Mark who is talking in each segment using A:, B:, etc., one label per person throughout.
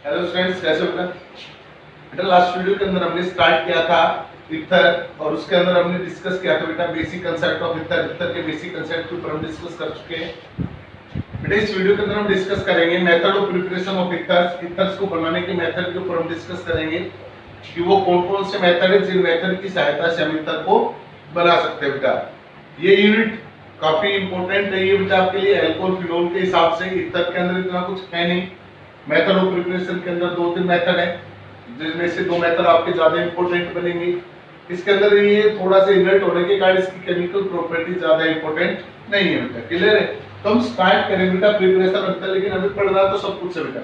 A: Hello students, कैसे हो बेटा? लास्ट वीडियो के अंदर हमने स्टार्ट किया था ईथर और उसके अंदर हमने डिस्कस किया था बेटा basic concept of ether. Ether के बेसिक कंसेप्ट के ऊपर हम डिस्कस कर चुके हैं बेटा। इस वीडियो के अंदर हम डिस्कस करेंगे method of preparation of ethers. Ethers को बनाने के मेथड के ऊपर हम डिस्कस करेंगे कि वो कौन कौन से मेथड है जिन मेथड की सहायता से हम ईथर को बना सकते हैं बेटा। ये यूनिट काफी इंपॉर्टेंट है ये बेटा आपके लिए। अल्कोहल फिनोल के हिसाब से ईथर के अंदर इतना कुछ है नहीं। मेथड ऑफ प्रिपरेशन के अंदर 2-3 मेथड है जिसमें से 2 मेथड आपके ज्यादा इंपॉर्टेंट बनेंगे। इसके अंदर ये थोड़ा सा इनर्ट होने के कारण इसकी केमिकल प्रॉपर्टी ज्यादा इंपॉर्टेंट नहीं है बेटा। क्लियर है? तो हम स्टार्ट करें बेटा प्रिपरेशन ऑफ ईथर, लेकिन अभी पढ़ना तो सब कुछ है बेटा।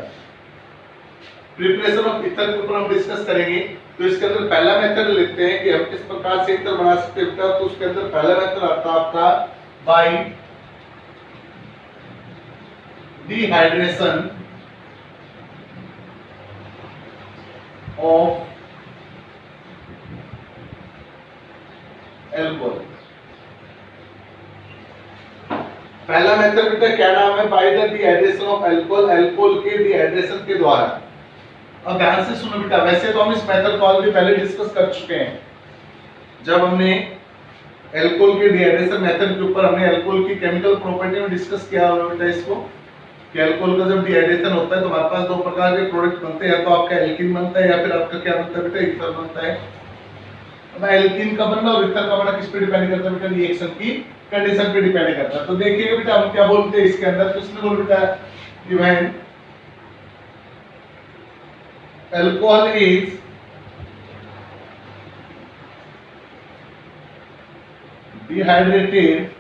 A: प्रिपरेशन ऑफ ईथर के ऊपर हम डिस्कस करेंगे। तो इसके अंदर पहला मेथड लेते हैं कि हम किस प्रकार से ईथर बना सकते हैं बेटा। तो उसके अंदर पहला मेथड आता है आपका बाय डिहाइड्रेशन of alcohol। पहला मेथड बेटा क्या नाम है? By the dehydration of alcohol, alcohol के डिहाइड्रेशन के द्वारा। अब ध्यान से सुनो बेटा, वैसे तो हम इस मेथड को ऑलरेडी पहले डिस्कस कर चुके हैं जब हमने अल्कोहल के डिहाइड्रेशन मेथड के ऊपर हमने अल्कोहल की केमिकल प्रॉपर्टी में डिस्कस किया हुआ बेटा इसको कि अल्कोहल का जब डिहाइड्रेशन होता है तो हमारे पास 2 प्रकार के प्रोडक्ट बनते हैं, तो आपका एल्कीन बनता है या फिर आपका क्या बनता है बेटा? ईथर बनता है। अब एल्कीन का बनना और ईथर का बनना किस पे डिपेंड करता है बेटा? रिएक्शन की कंडीशन पे डिपेंड करता है। तो देखिए बेटा हम क्या बोलते हैं इसके अंदर, किसने बोल बेटा कि when alcohol is dehydrated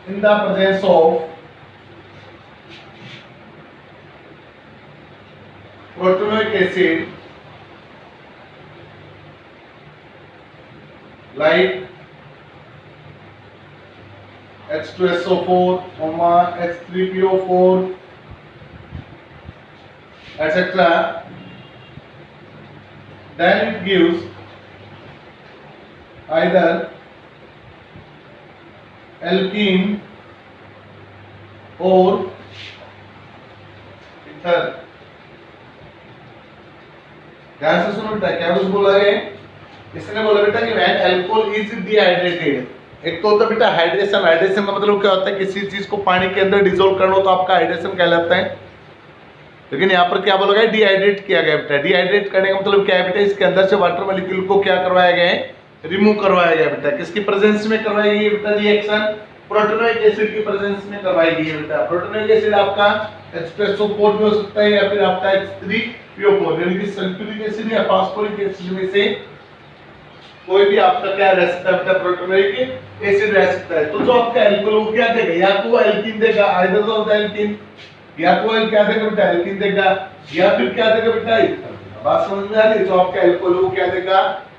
A: in the presence of protanoic acid like H2SO4, H3PO4, etc., then it gives either alkene और ईथर। ध्यान से सुनो बेटा, क्या कुछ बोला है? इसने बोला बेटा कि व्हेन अल्कोहल इज डिहाइड्रेटेड। एक तो होता है बेटा हाइड्रेशन। हाइड्रेशन का मतलब क्या होता है? किसी चीज को पानी के अंदर डिसॉल्व करना हो तो आपका हाइड्रेशन कहलाता है। लेकिन यहाँ पर क्या बोला गया? डिहाइड्रेट किया गया बेटा। डिहाइड्रेट करने का मतलब क्या है बेटा? इसके अंदर से वाटर मॉलिक्यूल को क्या करवाया गया है? रिमूव करवाया गया बेटा। किसकी प्रेजेंस में करवाई गई है बेटा? रिएक्शन प्रोटोनोइक एसिड की प्रेजेंस में करवाई गई है बेटा। प्रोटोनोइक एसिड आपका H2SO4 भी हो सकता है या फिर आपका H3PO4, यानी कि सल्फ्यूरिक एसिड या फास्फोरिक एसिड में से कोई भी आपका क्या रह सकता है बेटा? प्रोटोनोइक एसिड रह सकता है। तो जो आपका अल्कोहल वो क्या देगा? या तो वो एल्कीन देगा, आइदर ऑफ द एल्कीन, या तो वो क्या देगा बेटा? एल्कीन देगा, या फिर क्या देगा बेटा? ईथर। बात समझ में आ रही है? जो आपका अल्कोहल वो क्या देगा?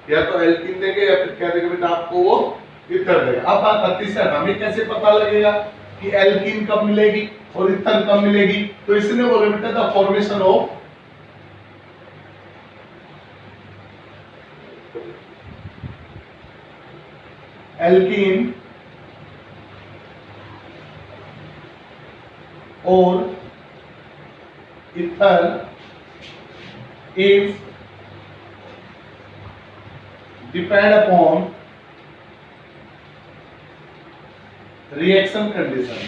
A: या तो एल्कीन देगा या फिर क्या देगा बेटा? आपको वो ईथर देगा। अब बात आती है हमें कैसे पता लगेगा कि एल्कीन कब मिलेगी और ईथर कब मिलेगी? तो इसने बोला बेटा द फॉर्मेशन ऑफ एल्कीन और ether is depend upon reaction condition.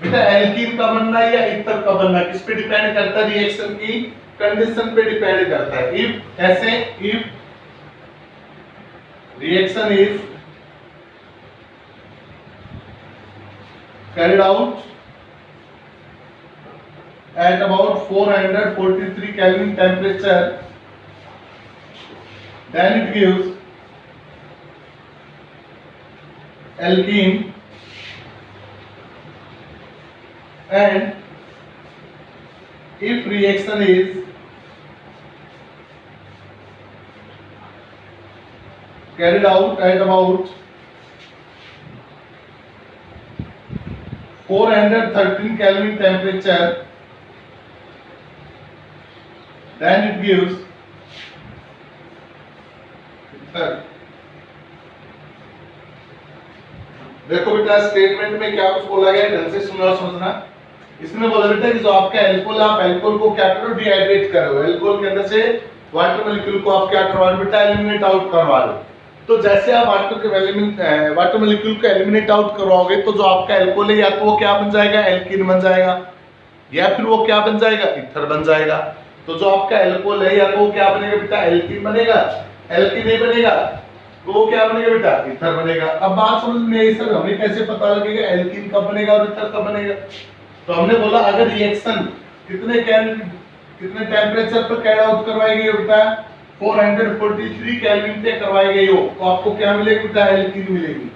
A: बेटा एल्कीन का बनना या ईथर का बनना किस पे डिपेंड करता है? रिएक्शन की कंडीशन पे डिपेंड करता है। इफ ऐसे if reaction is carried out at about 443 Kelvin temperature, then it gives alkene, and if reaction is carried out at about 413 Kelvin temperature, then it gives ether. देखो बेटा statement में क्या कुछ बोला गया है, ढंग से सुनो और समझना। इसने बोला बेटा कि जो आपका एल्कोहल, आप एल्कोहल को क्या करो, डिहाइड्रेट करो। एल्कोहल के अंदर से वाटर मॉलिक्यूल को आप क्या करवा रहे हो बेटा, एलिमिनेट आउट करवा रहे हो। तो जैसे आप वाटर मॉलिक्यूल को एलिमिनेट आउट करवाओगे तो जो आपका एल्कोहल है या तो वो क्या बन जाएगा, एल्कीन बन जाएगा, या फिर वो क्या बन जाएगा, ईथर बन जाएगा। तो जो आपका एल्कोहल है या तो वो क्या बनेगा बेटा, एल्कीन बनेगा, एल्कीन नहीं बनेगा तो वो क्या बनेगा बेटा, ईथर बनेगा। अब बात समझ में आई सर, हमें कैसे पता लगेगा एल्कीन कब बनेगा और ईथर कब बनेगा? तो हमने बोला अगर रिएक्शन कितने टेम्परेचर पर कैरी आउट करवाई गई हो बेटा, 443 केल्विन पे करवाई गई हो, तो आपको क्या मिलेगी बेटा, एल्कीन मिलेगी।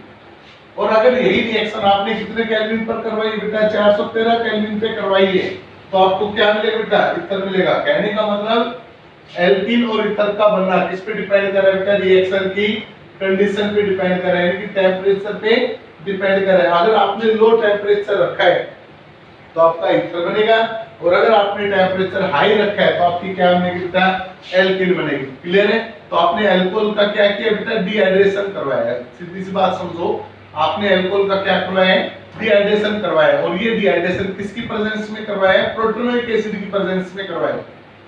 A: और अगर यही रिएक्शन आपने कितने केल्विन पर करवाई बेटा, 413 केल्विन पे करवाई है, तो आपको क्या मिलेगा बेटा, ईथर मिलेगा। कहने का मतलब एल्कीन और ईथर का बनना किस पे डिपेंड कर रहा है बेटा, रिएक्शन की कंडीशन पे डिपेंड कर रहा है, यानी कि टेम्परेचर पे डिपेंड कर रहा है। अगर आपने लो टेम्परेचर रखा है तो आपका ईथर बनेगा, और अगर आपने टेम्परेचर हाई रखा है तो आपकी क्या बनेगी बेटा, एल्कीन बनेगी। क्लियर है? तो आपने अल्कोहल का क्या किया बेटा, डिहाइड्रेशन करवाया है। सीधी सी बात समझो, आपने अल्कोहल का क्या करवाया है, डिहाइड्रेशन करवाया है। और ये डिहाइड्रेशन किसकी प्रेजेंस में करवाया है, प्रोटोनोइक एसिड की प्रेजेंस में करवाया है।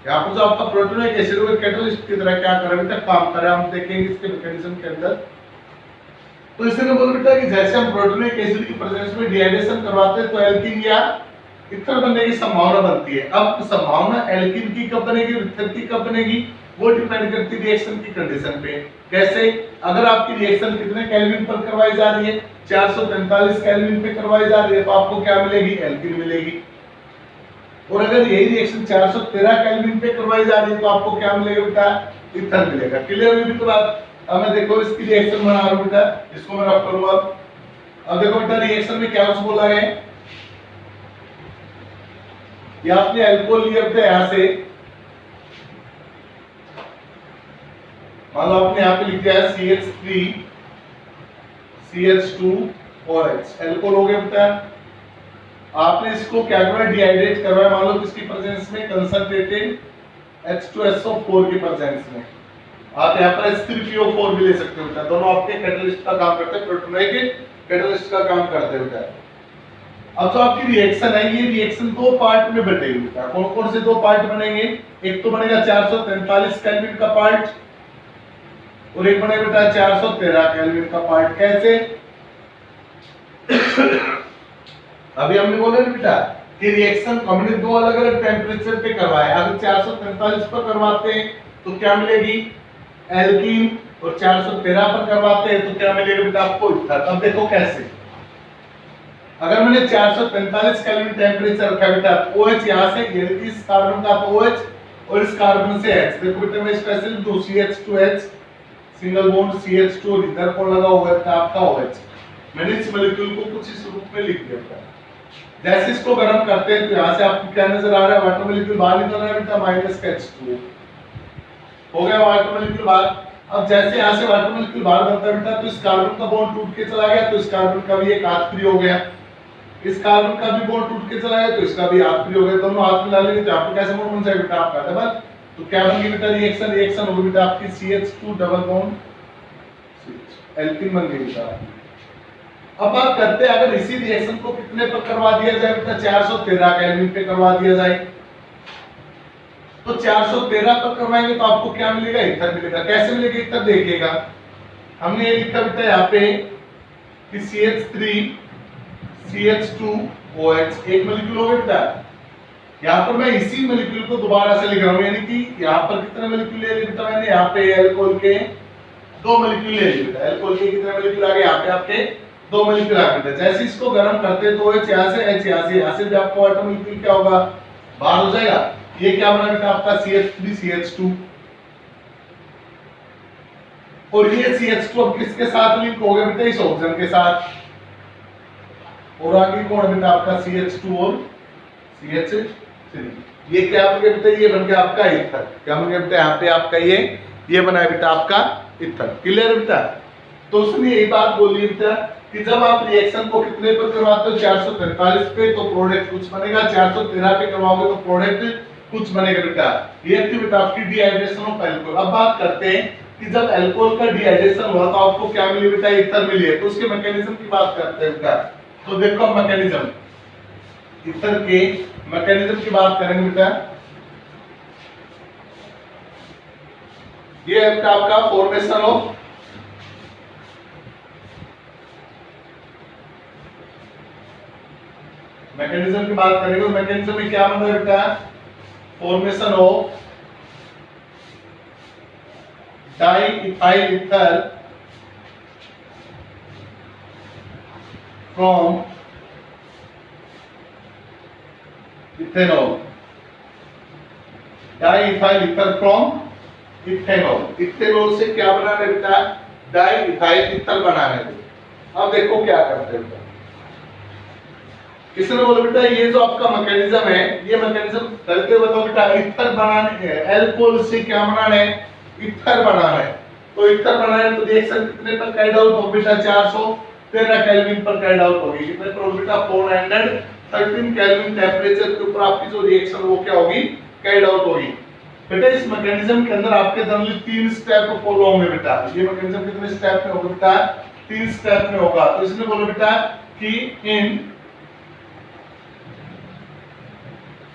A: यहाँ पर जो आपका प्रोटोनोइक एसिड वो कैटलिस्ट की तरह क्या कर रहा है, काम कर रहा है। हम देखेंगे इसके मैकेनिज्म के अंदर। तो इसने बोला बेटा कि जैसे हम प्रोटोनोइक एसिड की प्रेजेंस में डिहाइड्रेशन करवाते हैं तो एल्कीन या ईथर बनने की संभावना बनती है। अब संभावना एल्कीन की कब बनेगी, ईथर की कब बनेगी, वो डिपेंड करती है रिएक्शन की कंडीशन पे। कैसे? अगर आपकी रिएक्शन कितने केल्विन पर करवाई जा रही है, 443 केल्विन पे करवाई जा रही है, तो आपको क्या मिलेगी, एल्कीन मिलेगी। और अगर यही रिएक्शन 413 केल्विन पे करवाई जा रही है तो आपको क्या मिलेगा बेटा, ईथर मिलेगा। क्लियर हुई बेटा बात? अब मैं देखो इसकी रिएक्शन बना रहा हूं बेटा, इसको मैं रफ करूंगा। अब देखो बेटा रिएक्शन में क्या कुछ बोला है, ये आपने अल्कोहल लिया बेटा, यहां से मान लो आपने यहाँ पे लिख दिया है CH3 CH2 OH, अल्कोहल हो गया बेटा। आपने इसको क्या करवाया, डिहाइड्रेट करवाया, मान लो किसकी प्रेजेंस में, कंसंट्रेटेड H2SO4 की प्रेजेंस में। आप यहाँ पर H3PO4 भी ले सकते हो बेटा, दोनों आपके कैटलिस्ट का काम करते हैं, प्रोटोनोइक कैटलिस्ट का काम करते हैं बेटा। अब तो आपकी रिएक्शन है, ये रिएक्शन दो पार्ट में बटेगी बेटा। कौन कौन से दो पार्ट बनेंगे, एक तो बनेगा 443 केल्विन का पार्ट, और एक बनेगा बेटा 413 केल्विन का पार्ट। कैसे? अभी हमने बोला ना बेटा कि रिएक्शन हमने दो अलग अलग टेम्परेचर पे करवाया। अगर 443 पर करवाते हैं तो क्या मिलेगी, एल्कीन, और 413 पर करवाते हैं तो क्या मिलेगा बेटा, आपको ईथर। अब देखो कैसे, अगर मैंने 445 केल्विन टेम्परेचर रखा बेटा, OH यहां से, इस कार्बन का तो OH और इस कार्बन से H। देखो बेटा मैं स्पेशल दो CH2H, सिंगल बॉन्ड CH2, और इधर कौन लगा हुआ है आपका OH। मैंने इस मॉलिक्यूल को कुछ इस रूप में लिख दिया बेटा। जैसे इसको गर्म करते हैं तो यहाँ से आपको क्या नजर आ रहा है, वाटर मॉलिक्यूल बाहर निकल रहा है बेटा, -H2 हो गया वाटर मॉलिक्यूल बाहर। अब जैसे यहाँ से वाटर मॉलिक्यूल बाहर बनता है बेटा, तो इस कार्बन का बॉन्ड टूट के चला गया, तो इस कार्बन का भी एक हाथ फ्री हो गया, इस कार्बन का भी बॉन्ड टूट के चला गया तो इसका भी हाथ फ्री हो गया। दोनों हाथ मिला लेंगे तो आपको कैसे बॉन्ड बन जाएगा बेटा, आपका डबल। तो क्या बनेगी बेटा रिएक्शन होगी बेटा आपकी CH2 डबल बॉन्ड एल्कीन बन गई बेटा। अब बात करते हैं अगर इसी रिएक्शन को कितने पर करवा दिया जाए बेटा, 413 केल्विन पे करवा दिया जाए, तो 413 पर करवाएंगे तो आपको क्या मिलेगा, ईथर मिलेगा। कैसे मिलेगा ईथर, देखिएगा हमने ये लिखा बेटा यहाँ पे कि CH3 CH2 OH एक मॉलिक्यूल हो गया बेटा। यहाँ पर मैं इसी मॉलिक्यूल को दोबारा से लिख रहा हूँ, यानी कि यहाँ पर कितने मॉलिक्यूल ले लिए बेटा मैंने, यहाँ पे अल्कोहल के 2 मॉलिक्यूल ले लिए बेटा। अल्कोहल के कितने मॉलिक्यूल आ गए, यहाँ पे आपके 2 मॉलिक्यूल आ गए। जैसे इसको गर्म करते तो OH यहाँ से H यहाँ से भी आपको वाटर मॉलिक्यूल क्या होगा, बाहर हो जाएगा। ये क्या बना बेटा आपका CH3 CH2, और ये CH2 अब किसके साथ लिंक हो गया बेटा, इस ऑक्सीजन के साथ। और आगे कौन बेटा आपका CH2 और CH3। ये क्या बन गया बेटा, ये बन गया आपका ईथर। क्या बन गया बेटा, यहाँ पे आपका ये बना है बेटा आपका ईथर। क्लियर बेटा? तो उसने यही बात बोली बेटा कि जब आप रिएक्शन को कितने पर करवाते हो, 443 पे, तो प्रोडक्ट कुछ बनेगा, 413 पे करवाओगे तो प्रोडक्ट कुछ बनेगा बेटा। ये थी बेटा आपकी डिहाइड्रेशन ऑफ अल्कोहल। अब बात करते हैं कि जब अल्कोहल का डिहाइड्रेशन हुआ तो आपको क्या मिली बेटा, ईथर मिली है। तो उसके मैकेनिज्म की बात करते हैं बेटा। तो देखो मैकेनिज्म, ईथर के मैकेनिज्म की बात करेंगे बेटा। ये है आपका फॉर्मेशन ऑफ मैकेनिज्म की बात करेंगे। मैकेनिज्म में क्या बन रहा है बेटा, formation of diethyl ether from ethanol. Diethyl ether from ethanol. Ethanol से क्या बनाना है बेटा, डाइइथाइल ईथर बनाना है। अब देखो क्या करते हैं बेटा, किसने बोला बेटा ये जो आपका मैकेनिज्म है, ये मैकेनिज्म करके बताओ बेटा। ईथर बनाने है, अल्कोहल से क्या बनाना है, ईथर बनाना है। तो ईथर बनाना है तो रिएक्शन कितने पर कैरिड आउट हो बेटा, 413 केल्विन पर कैरिड आउट होगी। कितने पर बेटा, 413 केल्विन टेंपरेचर के ऊपर आपकी जो रिएक्शन वो क्या होगी, कैरिड आउट होगी। बेटा इस मैकेनिज्म के अंदर आपके जनरली 3 स्टेप फॉलो होंगे बेटा। ये मैकेनिज्म कितने स्टेप में होगा बेटा, 3 स्टेप में होगा। तो इसने बोला बेटा कि इन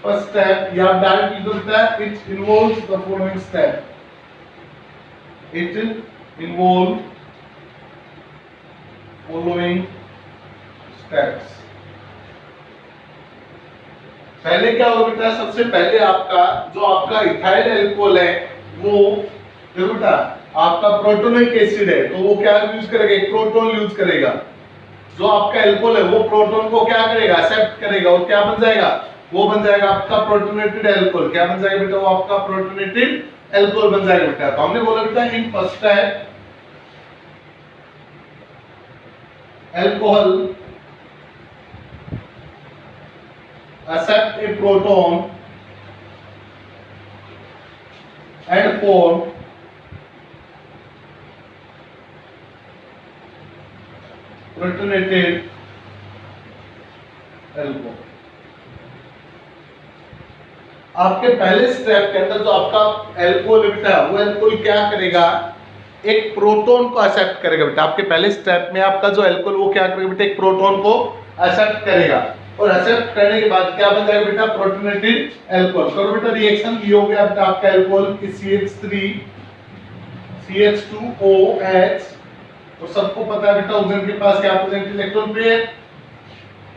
A: first step you have directly looked at, it involves the following step. It involves following steps. पहले क्या होगा बेटा, सबसे पहले आपका जो आपका इथाइल अल्कोहल है वो देखो बेटा आपका प्रोटोनिक एसिड है, तो वो क्या यूज करेगा, एक प्रोटॉन यूज करेगा। जो आपका अल्कोहल है वो प्रोटॉन को क्या करेगा, एक्सेप्ट करेगा और't बन जाएगा, वो बन जाएगा आपका प्रोटोनेटेड अल्कोहल। क्या बन जाएगा बेटा, वो आपका प्रोटोनेटेड अल्कोहल बन जाएगा बेटा। तो हमने बोला बेटा in first step alcohol accept a proton and form protonated alcohol. आपके पहले स्टेप के अंदर जो आपका अल्कोहल बेटा, वो अल्कोहल क्या करेगा, एक प्रोटॉन को एक्सेप्ट करेगा बेटा। आपके पहले स्टेप में आपका जो अल्कोहल वो क्या करेगा बेटा, एक प्रोटॉन को एक्सेप्ट करेगा और एक्सेप्ट करने के बाद क्या बन जाएगा बेटा, प्रोटोनेटेड अल्कोहल। करो बेटा रिएक्शन, ये हो गया बेटा आपका अल्कोहल की CH3 CH2OH। तो सबको पता है बेटा ऑक्सीजन के पास क्या प्रेजेंट इलेक्ट्रॉन पेयर।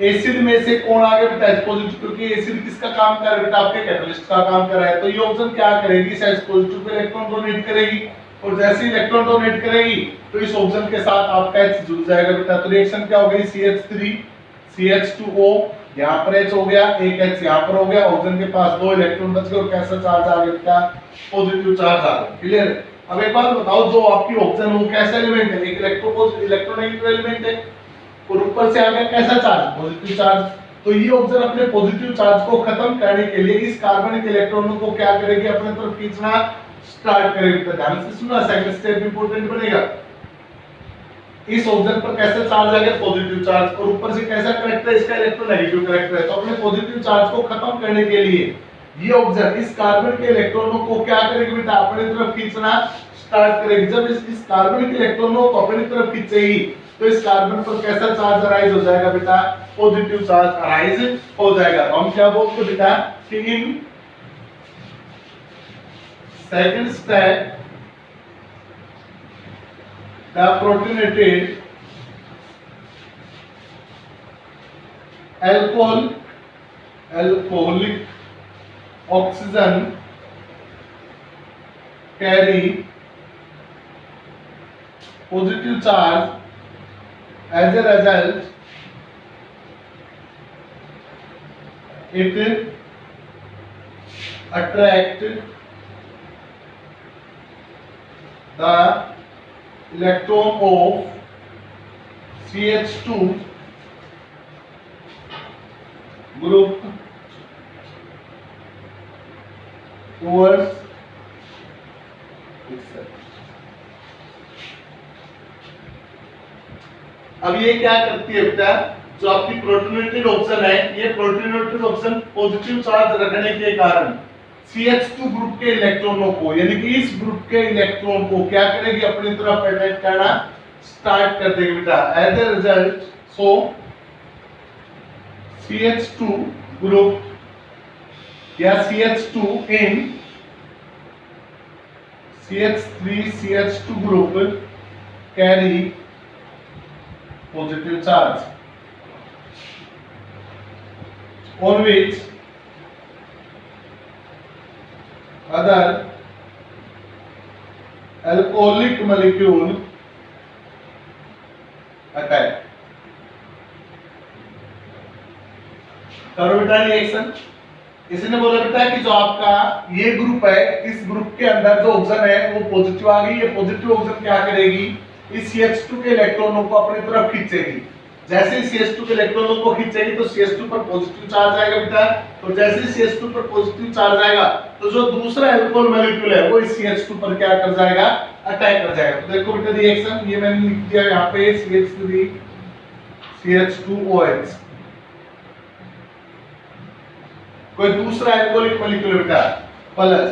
A: एसिड में से कौन आ गया बेटा, H पॉजिटिव, क्योंकि एसिड किसका काम कर रहा है बेटा, आपके कैटलिस्ट का काम कर रहा है। तो ये ऑक्सीजन क्या करेगी, इस H positive pay electron donate करेगी और जैसे ही इलेक्ट्रॉन डोनेट करेगी तो इस ऑक्सीजन के साथ आपका H जुड़ जाएगा बेटा। तो रिएक्शन क्या हो गई, CH3 CH2O, यहाँ पर H हो गया, एक H यहाँ पर हो गया, ऑक्सीजन के पास 2 इलेक्ट्रॉन बच गए और कैसा चार्ज आ गया बेटा, पॉजिटिव चार्ज आ गया। क्लियर है। अब एक बात बताओ, जो आपकी ऑक्सीजन वो कैसा एलिमेंट है, एक इलेक्ट्रोनेगेटिव एलिमेंट है और ऊपर से आ गया कैसा चार्ज, पॉजिटिव चार्ज। तो ये ऑक्सीजन अपने पॉजिटिव चार्ज को खत्म करने के लिए इस कार्बन के इलेक्ट्रॉनों को क्या करेगी, अपने तरफ खींचना स्टार्ट करेगी। तो ध्यान से सुनना, सेकंड स्टेप इंपॉर्टेंट बनेगा। इस ऑक्सीजन पर कैसा चार्ज आ गया, पॉजिटिव चार्ज, और ऊपर से कैसा करैक्टर है, इसका इलेक्ट्रोनेगेटिव करैक्टर है। तो अपने पॉजिटिव चार्ज को खत्म करने के लिए ये ऑक्सीजन इस कार्बन के इलेक्ट्रॉनों को क्या करेगी बेटा, अपनी तरफ खींचना स्टार्ट करेगी। जब इस कार्बन के इलेक्ट्रॉनों को अपनी तरफ खींचेगी तो इस कार्बन पर कैसा चार्ज अराइज हो जाएगा बेटा, पॉजिटिव चार्ज अराइज हो जाएगा। तो हम क्या बोलते हैं बेटा कि in second step the protonated alcoholic oxygen carry positive charge, as a result it attract the electron of CH2 group towards itself। अब ये क्या करती है बेटा, जो आपकी प्रोटोनेटेड ऑक्सीजन है, ये प्रोटोनेटेड ऑक्सीजन पॉजिटिव चार्ज रखने के कारण CH2 ग्रुप के इलेक्ट्रॉनों को, यानी कि इस ग्रुप के इलेक्ट्रॉन को क्या करेगी, अपनी तरफ अट्रैक्ट करना स्टार्ट कर देगी बेटा। As a result, so CH2 group या CH2 in CH3 CH2 group carry positive charge on which other alcoholic molecule attack। करो बेटा रिएक्शन। इसने बोला बेटा कि जो आपका ये ग्रुप है, इस ग्रुप के अंदर जो ऑक्सीजन है वो पॉजिटिव आ गई। ये पॉजिटिव ऑक्सीजन क्या करेगी, इस CH2 के इलेक्ट्रॉनों को अपनी तरफ खींचेगी। जैसे ही CH2 के इलेक्ट्रॉनों को खींचेगी तो CH2 पर पॉजिटिव चार्ज आएगा बेटा। तो जैसे ही CH2 पर पॉजिटिव चार्ज आएगा तो जो दूसरा अल्कोहल मॉलिक्यूल है वो इस CH2 पर क्या कर जाएगा, अटैक कर जाएगा। तो देखो बेटा रिएक्शन, ये मैंने लिख दिया यहाँ पे CH3 CH2OH, कोई दूसरा अल्कोहलिक मॉलिक्यूल बेटा प्लस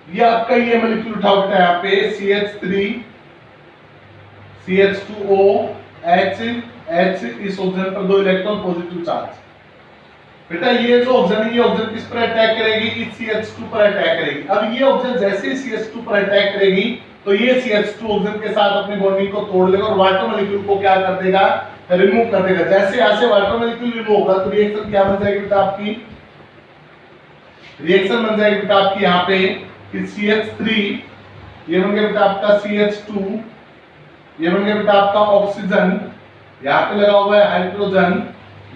A: ये आपका ये मॉलिक्यूल उठाओ बेटा यहाँ पे CH3 CH2OH, इस ऑक्सीजन पर 2 इलेक्ट्रॉन पॉजिटिव चार्ज। बेटा ये जो ऑक्सीजन है, ये ऑक्सीजन किस पर अटैक करेगी, इस CH2 पर अटैक करेगी। अब ये ऑक्सीजन जैसे ही CH2 पर अटैक करेगी तो ये CH2 ऑक्सीजन के साथ अपनी बॉन्डिंग को तोड़ देगा और वाटर मॉलिक्यूल को क्या कर देगा, रिमूव कर देगा। जैसे यहाँ से वाटर मॉलिक्यूल रिमूव होगा तो रिएक्शन क्या बन जाएगी बेटा आपकी, रिएक्शन बन जाएगी बेटा आपकी यहाँ पे कि CH3 ये बन गया बेटा आपका CH2, ये बन गया बेटा आपका ऑक्सीजन, यहाँ पे लगा हुआ है हाइड्रोजन,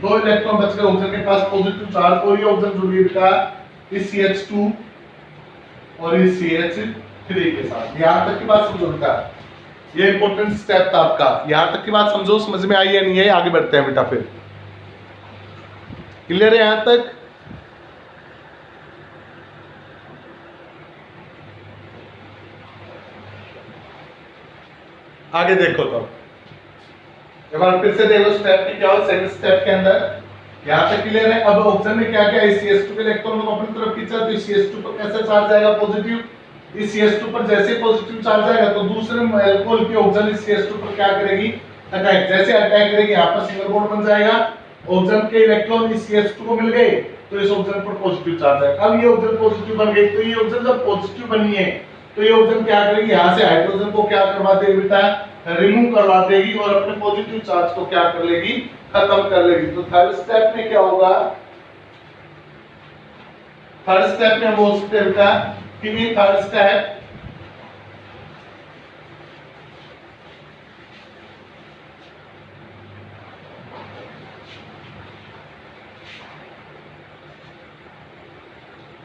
A: 2 इलेक्ट्रॉन बच गए ऑक्सीजन के पास पॉजिटिव चार्ज, और ये ऑक्सीजन जुड़ गई बेटा इस CH2 और इस CH3 के साथ। यहाँ तक की बात समझो बेटा, ये इंपॉर्टेंट स्टेप था आपका। यहाँ तक की बात समझो, समझ में आई या नहीं है, आगे बढ़ते हैं बेटा। फिर क्लियर है यहाँ तक? आगे देखो तो एक बार फिर से देखो स्टेप की क्या हो, सेकंड स्टेप के अंदर यहाँ तक क्लियर है। अब ऑक्सीजन ने क्या किया, इस CH2 के इलेक्ट्रॉन को अपनी तरफ खींचा तो इस CH2 पर कैसे चार्ज आएगा, पॉजिटिव। इस CH2 पर जैसे पॉजिटिव चार्ज आएगा तो दूसरे अल्कोहल की ऑक्सीजन इस CH2 पर क्या करेगी, अटैक। जैसे अटैक करेगी यहाँ पर सिंगल बॉन्ड बन जाएगा, ऑक्सीजन के इलेक्ट्रॉन इस CH2 को मिल गए तो इस ऑक्सीजन पर पॉजिटिव चार्ज आएगा। अब ये ऑक्सीजन पॉजिटिव बन गई तो ये ऑक्सीजन जब पॉजिटिव बनी है तो ये ऑक्सीजन क्या करेगी, यहाँ से हाइड्रोजन को क्या करवा देगी बेटा, रिमूव करवा देगी और अपने पॉजिटिव चार्ज को क्या कर लेगी, खत्म कर लेगी। तो थर्ड स्टेप में क्या होगा, थर्ड स्टेप में बोल सकते हैं बेटा कि third step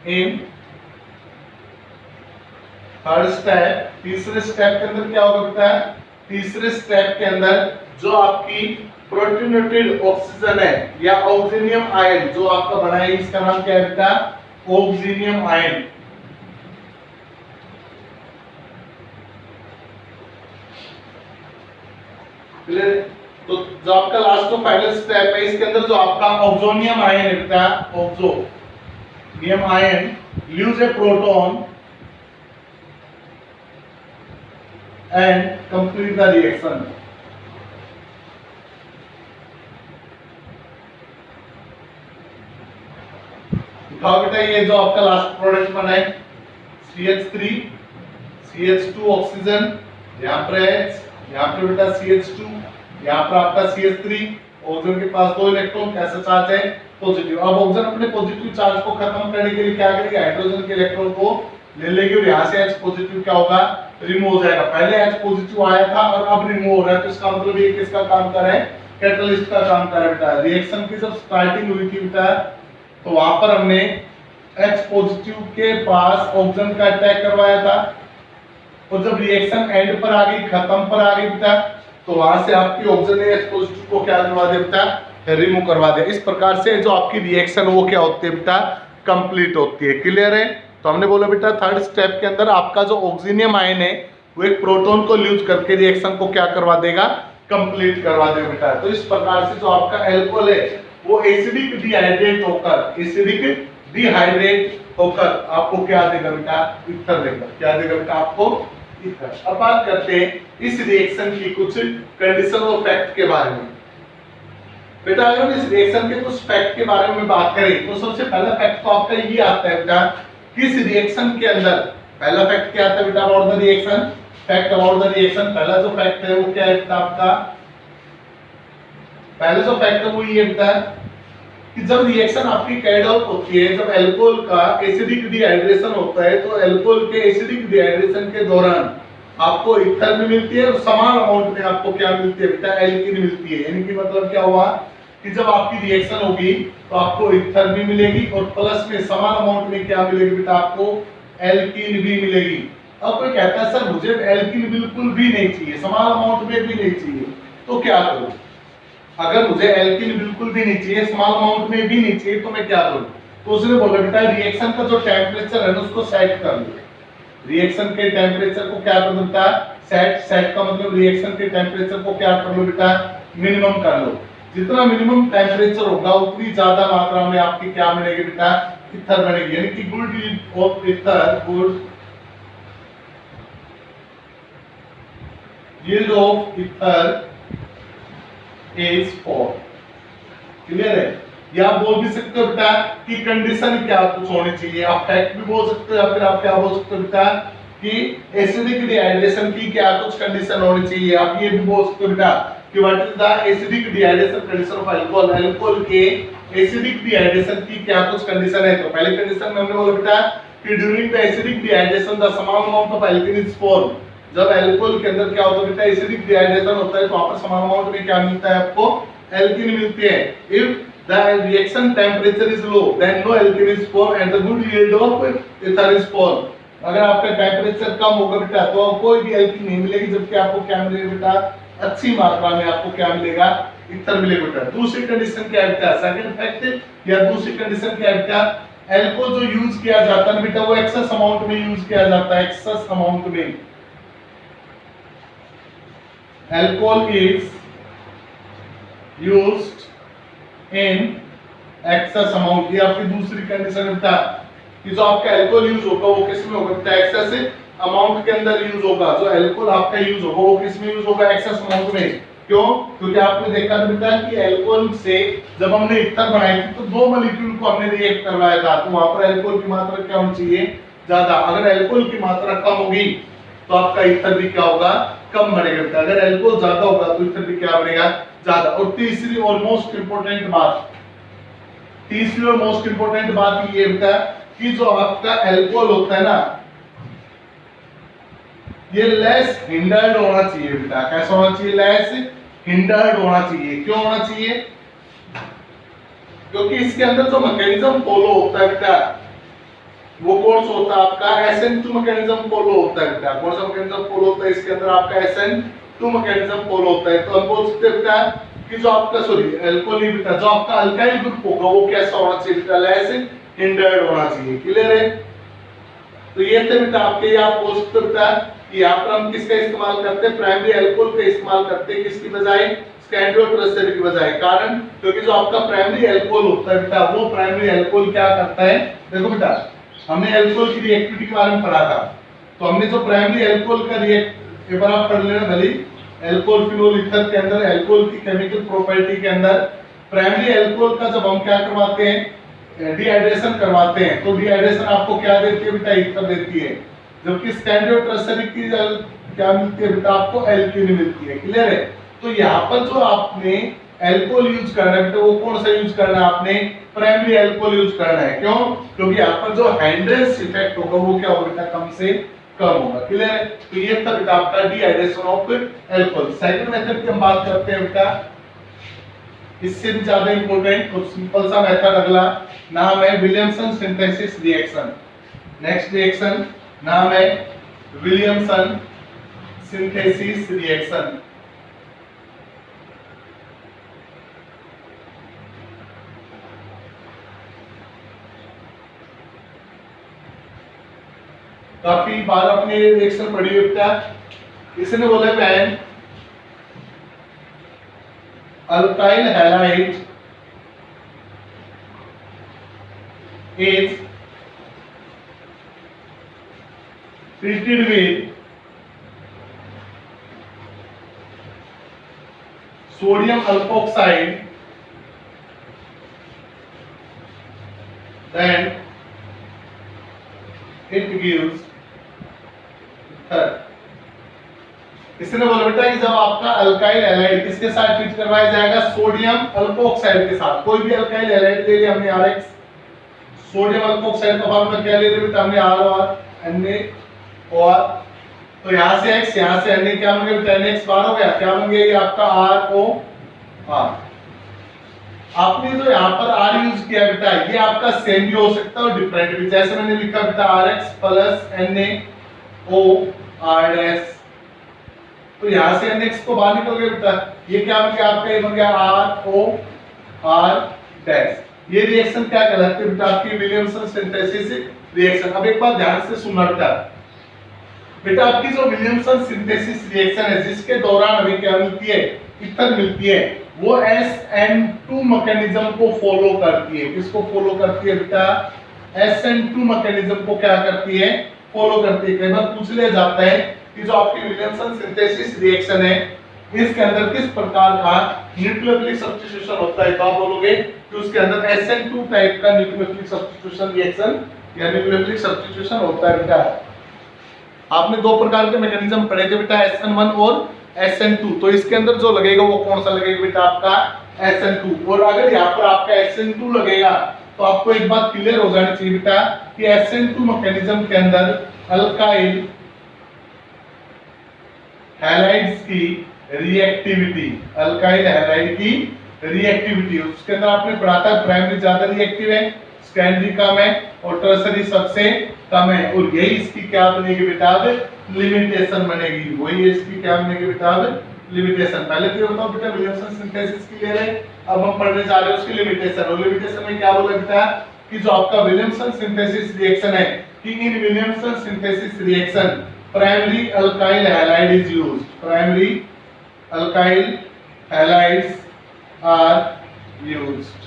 A: in third step, तीसरे स्टेप के अंदर क्या होगा बेटा, तीसरे स्टेप के अंदर जो आपकी प्रोटोनेटेड ऑक्सीजन है या ऑक्सीनियम आयन जो आपका बना है, इसका नाम क्या है बेटा, ऑक्सीनियम आयन। तो जो आपका लास्ट और फाइनल स्टेप है इसके अंदर जो आपका ऑक्सोनियम आयन है बेटा, oxonium ion leaves A proton and complete the reaction। उठाओ बेटा ये जो आपका लास्ट प्रोडक्ट बना है CH3 CH2 ऑक्सीजन, यहाँ पर H, यहाँ पर बेटा CH2, यहाँ पर आपका CH3, ऑक्सीजन के पास 2 इलेक्ट्रॉन, कैसा चार्ज है, पॉजिटिव। अब ऑक्सीजन अपने पॉजिटिव चार्ज को खत्म करने के लिए क्या करेगी, हाइड्रोजन के इलेक्ट्रॉन को ले लेगी और यहाँ से H पॉजिटिव क्या होगा, रिमूव हो जाएगा। पहले H पॉजिटिव आया था और अब रिमूव हो रहा है, तो इसका मतलब ये किसका काम कर रहा है, कैटलिस्ट का काम कर रहा है बेटा। रिएक्शन की जब स्टार्टिंग हुई थी बेटा तो वहां पर हमने H पॉजिटिव के पास ऑक्सीजन का अटैक करवाया था, और जब रिएक्शन एंड पर आ गई, खत्म पर आ गई बेटा, तो वहां से आपकी ऑक्सीजन ने H पॉजिटिव को क्या करवा दिया बेटा, रिमूव करवा दिया। इस प्रकार से जो आपकी रिएक्शन वो क्या होती है बेटा, कंप्लीट होती है। क्लियर है? तो हमने बोला बेटा थर्ड स्टेप के अंदर आपका जो ऑक्सीनियम आयन है वो एक प्रोटॉन को यूज करके रिएक्शन को क्या करवा देगा, कंप्लीट करवा देगा बेटा। तो इस प्रकार से जो आपका अल्कोहल है वो एसिडिक डिहाइड्रेट होकर, एसिडिक डिहाइड्रेट होकर आपको क्या देगा बेटा, ईथर देगा। क्या देगा बेटा आपको, ईथर। अब बात करते हैं इस रिएक्शन की कुछ कंडीशन और फैक्ट के बारे में। बेटा अगर हम इस रिएक्शन के कुछ फैक्ट के बारे में बात करें तो सबसे पहला फैक्ट तो आपका ये आता है बेटा, किस रिएक्शन के अंदर, पहला फैक्ट क्या आता है बेटा about the reaction, fact about the reaction. पहला जो फैक्ट है वो क्या है बेटा आपका, पहला जो फैक्ट है वो ये बेटा कि जब रिएक्शन आपकी कैरिड आउट होती है, जब अल्कोहल का एसिडिक डिहाइड्रेशन होता है, तो अल्कोहल के एसिडिक डिहाइड्रेशन के दौरान आपको ईथर भी मिलती है और समान अमाउंट में आपको क्या मिलती है बेटा, एल्कीन मिलती है। यानी कि मतलब क्या हुआ कि जब आपकी रिएक्शन होगी तो आपको ईथर भी मिलेगी और प्लस में समान अमाउंट में क्या मिलेगी बेटा, आपको एल्कीन भी मिलेगी। अब कोई कहता है सर मुझे एल्कीन बिल्कुल भी नहीं चाहिए, समान अमाउंट में भी नहीं चाहिए, तो क्या करूं? अगर मुझे एल्कीन बिल्कुल भी नहीं चाहिए, स्मॉल अमाउंट में भी नहीं चाहिए, तो मैं क्या करूं? तो उसने बोला बेटा रिएक्शन का जो टेम्परेचर है ना उसको सेट कर लो। रिएक्शन के टेम्परेचर को क्या कर दो बेटा, सेट का मतलब रिएक्शन के टेम्परेचर को क्या कर लो बेटा, मिनिमम कर लो। जितना मिनिमम टेम्परेचर होगा उतनी ज्यादा मात्रा में आपकी क्या बनेगी बेटा, ईथर बनेगी। यानी कि good yield of ether, good yield of ether is 4। Clear है? या आप बोल भी सकते हो बेटा कि कंडीशन क्या कुछ होनी चाहिए, आप फैक्ट भी बोल सकते हो या फिर आप क्या बोल सकते हो बेटा कि एसिडिक डिहाइड्रेशन की क्या कुछ कंडीशन होनी चाहिए। आप ये भी बोल सकते हो बेटा कि what is the acidic dehydration condition of alcohol, alcohol के एसिडिक डिहाइड्रेशन की क्या कुछ कंडीशन है। तो पहले कंडीशन में हमने बोला बेटा कि during the acidic dehydration the समान amount of alkene is form. जब अल्कोहल के अंदर क्या होता है बेटा, एसिडिक डिहाइड्रेशन होता है तो वहां पर समान अमाउंट में क्या मिलता है, आपको एल्कीन मिलती है। If the reaction temperature is low then no alkene is form and the good yield of ether is form. अगर आपका टेम्परेचर कम होगा बेटा तो कोई भी एल्कीन नहीं मिलेगी, जबकि आपको क्या मिलेगा बेटा, अच्छी मात्रा में आपको क्या मिलेगा, ईथर मिलेगा बेटा। दूसरी कंडीशन क्या है बेटा, सेकंड फैक्ट या दूसरी कंडीशन क्या है बेटा, अल्कोहल जो यूज किया जाता है बेटा वो एक्सेस अमाउंट में यूज किया जाता है, एक्सेस अमाउंट में। Alcohol is used in excess amount। ये आपकी दूसरी कंडीशन है बेटा कि जो आपका अल्कोहल यूज होगा वो किस में होगा बेटा, एक्सेस अमाउंट के अंदर यूज होगा। जो अल्कोहल आपका यूज होगा वो किस में यूज होगा, एक्सेस अमाउंट में। क्यों? क्योंकि आपने देखा था बेटा कि अल्कोहल से जब हमने ईथर बनाई थी तो दो मॉलिक्यूल को हमने रिएक्ट करवाया था, तो वहां पर अल्कोहल की मात्रा क्या होनी चाहिए, ज्यादा। अगर अल्कोहल की मात्रा कम होगी तो आपका ईथर भी क्या होगा, कम बनेगा बेटा। अगर अल्कोहल ज्यादा होगा तो ईथर भी क्या बनेगा, ज्यादा। और तीसरी और मोस्ट इंपोर्टेंट बात, तीसरी और मोस्ट इंपोर्टेंट बात ये बेटा कि जो आपका अल्कोहल होता है ना ये लेस हिंडर्ड होना चाहिए बेटा। कैसा होना चाहिए, लेस हिंडर्ड होना चाहिए। क्यों होना चाहिए? क्योंकि इसके अंदर जो मैकेनिज्म फॉलो होता है बेटा वो कौन सा होता है आपका, SN2 मैकेनिज्म फॉलो होता है बेटा। कौन सा मैकेनिज्म फॉलो होता है इसके अंदर, आपका SN2 मैकेनिज्म फॉलो होता है। तो हम बोल सकते हैं बेटा कि जो आपका अल्कोहल बेटा जो आपका अल्काइल ग्रुप होगा वो कैसा होना चाहिए बेटा, लेस हिंडर्ड होना चाहिए। क्लियर है? तो ये थे बेटा आपके, आप बोल सकते हो बेटा कि यहाँ पर हम किसका इस्तेमाल करते हैं, प्राइमरी अल्कोहल का इस्तेमाल करते हैं, किसकी बजाय, स्कैंड्रोट्रसेरी की बजाय। कारण क्योंकि जो आपका प्राइमरी अल्कोहल होता है बेटा वो प्राइमरी अल्कोहल क्या करता है, देखो बेटा हमने अल्कोहल की रिएक्टिविटी के बारे में पढ़ा था, तो हमने जो प्राइमरी अल्कोहल का रिएक्ट एक बार आप पढ़ लेना भली, अल्कोहल फिनोल ईथर के अंदर अल्कोहल की केमिकल प्रॉपर्टी के अंदर प्राइमरी अल्कोहल का जब हम क्या करवाते हैं, डिहाइड्रेशन करवाते हैं, तो डिहाइड्रेशन आपको क्या देती है बेटा, ईथर देती है। जबकि स्कैंड्रोट्रसेरी की क्या मिलती है बेटा, आपको एल्कीन मिलती है। क्लियर है? तो यहाँ पर जो आपने अल्कोहल यूज करना है बेटा वो कौन सा यूज करना है, आपने प्राइमरी अल्कोहल यूज करना है। क्यों? क्योंकि यहाँ पर जो हाइड्रेस इफेक्ट होगा वो क्या होगा बेटा, कम से कम होगा। क्लियर है? तो ये था बेटा आपका dehydration of alcohol. Second method की हम बात करते हैं बेटा, इससे भी ज्यादा इंपॉर्टेंट और सिंपल सा मेथड अगला नाम है Williamson synthesis reaction. Next reaction नाम है विलियमसन सिंथेसिस रिएक्शन। काफी बार अपने रिएक्शन पढ़ी हुई था। इसने बोला when alkyl halide is treated with sodium alkoxide, then it gives ether. इसने बोला बेटा कि जब आपका अल्काइल हैलाइड किसके साथ ट्रीट करवाया जाएगा, सोडियम अल्कोक्साइड के साथ। कोई भी अल्काइल हैलाइड ले लिया हमने RX, सोडियम अल्कोक्साइड का फॉर्मूला क्या ले लिया बेटा हमने R और NaOR, तो यहाँ से X यहाँ से Na क्या बन गया बेटा, NX बार हो गया, क्या बन गया ये आपका ROR। आपने जो यहाँ पर R यूज किया बेटा ये आपका सेम भी हो सकता है और डिफरेंट भी, जैसे मैंने लिखा बेटा RX प्लस NaOR, तो यहाँ से NX को बाहर निकल गया बेटा, ये क्या बन गया आपका, ये बन गया ROR'। ये रिएक्शन क्या कहलाती है बेटा, आपकी विलियमसन सिंथेसिस रिएक्शन। अब एक बात ध्यान से सुनना बेटा आपकी जो विलियमसन सिंथेसिस रिएक्शन है जिसके दौरान हमें क्या मिलती है, ईथर मिलती है, वो SN2 मैकेनिज्म को फॉलो करती है। किसको फॉलो करती है बेटा, SN2 मैकेनिज्म को क्या करती है, फॉलो करती है। कई बार पूछ लिया जाता है कि जो आपकी विलियमसन सिंथेसिस रिएक्शन है इसके अंदर किस प्रकार का न्यूक्लियोफिलिक सब्स्टिट्यूशन होता है, तो आप बोलोगे कि उसके अंदर SN2 टाइप का न्यूक्लियोफिलिक सब्स्टिट्यूशन रिएक्शन या न्यूक्लियोफिलिक सब्स्टिट्यूशन होता है बेटा। आपने दो प्रकार के मैकेनिज्म पढ़े थे बेटा, SN1 और SN2, तो इसके अंदर जो लगेगा वो कौन सा लगेगा बेटा, आपका SN2। और अगर यहाँ पर आपका SN2 लगेगा तो आपको एक बात क्लियर हो जानी चाहिए बेटा कि SN2 मैकेनिज्म के अंदर अल्काइल हैलाइड्स की रिएक्टिविटी, अल्काइल हैलाइड की रिएक्टिविटी, उसके अंदर आपने पढ़ा था प्राइमरी ज्यादा रिएक्टिव है, सेकेंडरी कम है और टर्सरी सबसे कम है, और यही इसकी क्या बनेगी बेटा, अब लिमिटेशन बनेगी। वही इसकी क्या बनेगी बेटा, अब लिमिटेशन। पहले तो बताओ बेटा विलियमसन सिंथेसिस की ले रहे, अब हम पढ़ने जा रहे हैं उसकी लिमिटेशन। और लिमिटेशन में क्या बोला बेटा कि जो आपका विलियमसन सिंथेसिस रिएक्शन है कि in Williamson synthesis reaction primary alkyl halide is used, primary alkyl halides are used.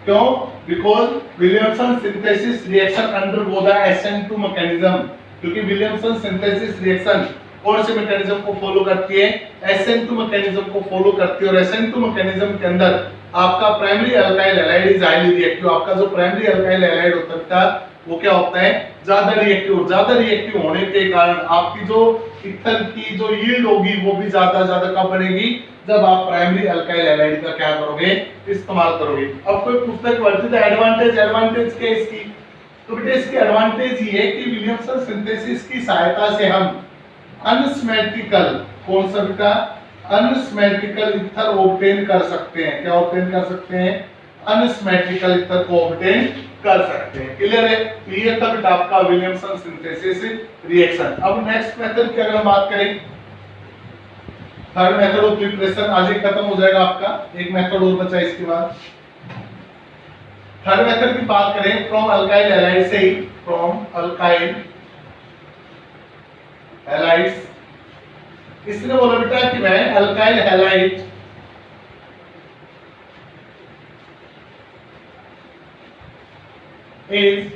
A: क्यों, because Williamson synthesis reaction undergo the SN2 mechanism, क्योंकि विलियमसन सिंथेसिस रिएक्शन कौन से मैकेनिज्म को फॉलो करती है, SN2 मैकेनिज्म को फॉलो करती है। और SN2 मैकेनिज्म के अंदर आपका primary alkyl halide is highly reactive. आपका जो प्राइमरी अल्काइल हैलाइड होता है वो क्या होता है, ज्यादा रिएक्टिव। ज्यादा रिएक्टिव होने के कारण आपकी जो ईथर की जो यील्ड होगी वो भी ज्यादा कब बढ़ेगी, जब आप प्राइमरी अल्काइल हैलाइड का क्या करोगे, इस्तेमाल करोगे। अब कोई पूछता है कि what is the advantage, advantage क्या इसकी, तो बेटा इसकी एडवांटेज ये है कि विलियमसन सिंथेसिस की सहायता से हम अनसिमेट्रिकल, कौन सा बेटा, अनसिमेट्रिकल ईथर ऑब्टेन कर सकते हैं। क्या ऑब्टेन कर सकते हैं, अनसिमेट्रिकल ईथर को ऑब्टेन कर सकते हैं। क्लियर है, क्लियर था बेटा आपका विलियमसन सिंथेसिस रिएक्शन। अब नेक्स्ट मेथड की अगर हम बात करें, थर्ड मेथड ऑफ प्रिपरेशन आज ही खत्म हो जाएगा आपका, एक मेथड और बचा इसके बाद। थर्ड मेथड की बात करें फ्रॉम अल्काइल हैलाइड से ही, फ्रॉम अल्काइल हैलाइड्स। इसने बोला बेटा कि मैं alkyl halide is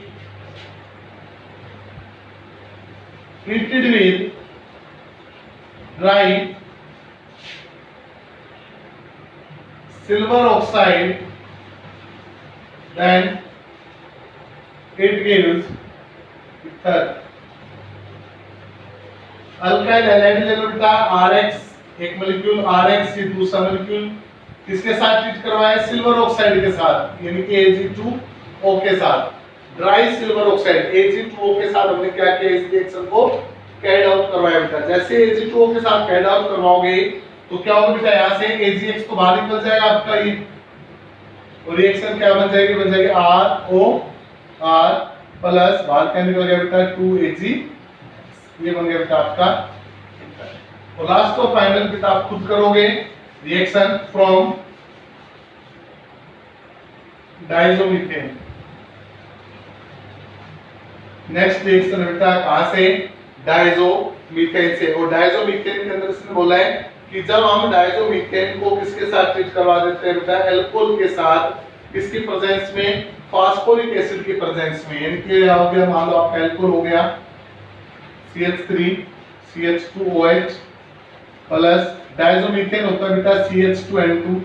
A: treated with dry silver oxide, then it gives ether। Alkyl halide ले लो बेटा RX, एक मॉलिक्यूल RX, ये दूसरा मॉलिक्यूल किसके साथ ट्रीट करवाया, सिल्वर ऑक्साइड के साथ, यानी कि Ag2O के साथ। ड्राई सिल्वर ऑक्साइड Ag2O के साथ हमने क्या किया, इस रिएक्शन को कैरिड आउट करवाया बेटा। जैसे Ag2O के साथ कैरिड आउट करवाओगे तो क्या होगा बेटा, यहाँ से AgX तो बाहर निकल जाएगा आपका ये, और रिएक्शन क्या बन जाएगी, बन जाएगी ROR प्लस, बाहर क्या निकल गया बेटा 2Ag, ये बन गया बेटा आपका। और लास्ट और फाइनल बेटा आप खुद करोगे reaction from diazomethane. Next reaction बेटा कहां से, डायजोमीथेन से। और डायजोमीथेन के अंदर इसने बोला है कि जब हम डायजोमीथेन को किसके साथ ट्रीट करवा देते हैं बेटा, एल्कोहल के साथ, किसकी प्रेजेंस में, फास्फोरिक एसिड की प्रेजेंस में, यानी कि हो गया मान लो आपका एल्कोहल हो गया, CH3 CH2OH प्लस डायजोमीथेन होता है बेटा CH2N2,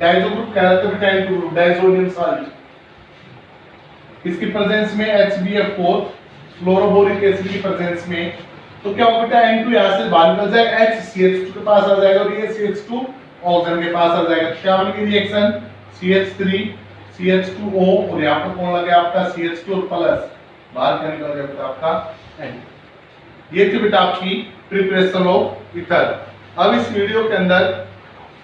A: डायजो ग्रुप कहलाता है बेटा N2 ग्रुप, डायजोनियम सॉल्ट। इसकी प्रेजेंस में HBF4 फ्लोरोबोरिक एसिड की प्रेजेंस में, तो क्या होगा बेटा N2 यहां से बाहर निकल जाएगा, H CH2 के पास आ जाएगा और ये CH2 ऑक्सीजन के पास आ जाएगा। क्या बनेगी रिएक्शन CH3 CH2O और यहाँ पर कौन लगे आपका CH2 और प्लस बाहर क्या निकल जाएगा आपका N। ये थी बेटा आपकी प्रिपरेशन ऑफ ईथर। अब इस वीडियो के अंदर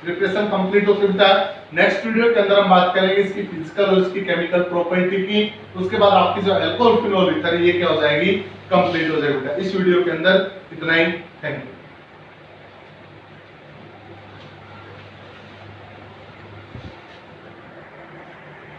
A: प्रिपरेशन कंप्लीट होती है। नेक्स्ट वीडियो के अंदर हम बात करेंगे इसकी फिजिकल और इसकी केमिकल प्रॉपर्टी की, उसके बाद आपकी जो अल्कोहल फिनोल ईथर ये क्या हो जाएगी, कंप्लीट हो जाएगी। इस वीडियो के अंदर इतना ही, थैंक यू।